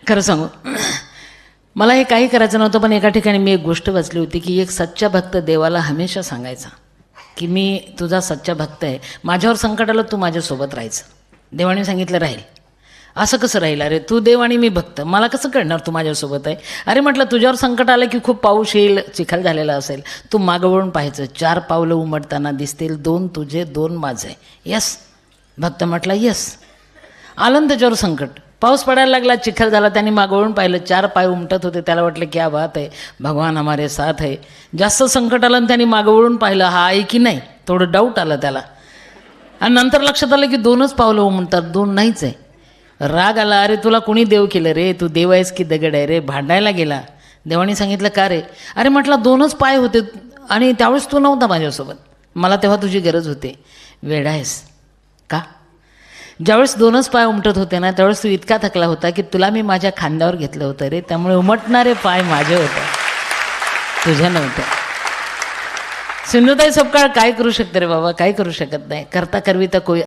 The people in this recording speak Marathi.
खरं सांगू, मला हे काही करायचं नव्हतं, पण एका ठिकाणी मी एक गोष्ट वाचली होती की एक सच्चा भक्त देवाला हमेशा सांगायचा की मी तुझा सच्चा भक्त आहे, माझ्यावर संकट आलं तू माझ्यासोबत राहायचं. देवाने सांगितलं राहील. असं कसं राहील? अरे तू देव आणि मी भक्त, मला कसं कळणार तू माझ्यासोबत आहे? अरे म्हटलं तुझ्यावर संकट आलं की खूप पाऊस येईल, चिखल झालेला असेल, तू मागं वळून पाहायचं, 4 पावलं उमटताना दिसतील, 2 तुझे 2 माझे. यस. भक्त म्हटला यस. आलं ना त्याच्यावर संकट, पाऊस पडायला लागला, चिखल झाला, त्यांनी मागवळून पाहिलं, 4 पाय उमटत होते. त्याला वाटलं क्या बात आहे, भगवान हमारे साथ है. जास्त संकट आलं आणि त्यांनी मागवळून पाहिलं, हा आहे की नाही, थोडं डाऊट आलं त्याला. आणि नंतर लक्षात आलं की 2च पावलं उमटतात, 2 नाहीच आहे. राग आला, अरे तुला कोणी देव केलं रे, तू देव आहेस की दगड आहे रे? भांडायला गेला. देवाने सांगितलं का रे? अरे म्हटलं 2च पाय होते आणि त्यावेळेस तू नव्हता माझ्यासोबत, मला तेव्हा तुझी गरज होती. वेडा आहेस का? ज्यावेळेस 2च पाय उमटत होते ना, त्यावेळेस तू इतका थकला होता की तुला मी माझ्या खांद्यावर घेतलं होतं रे, त्यामुळे उमटणारे पाय माझे होते, तुझ्या नव्हतं. सिंधुताई सपकाळ काय करू शकते रे बाबा? काय करू शकत नाही. करता करविता कोई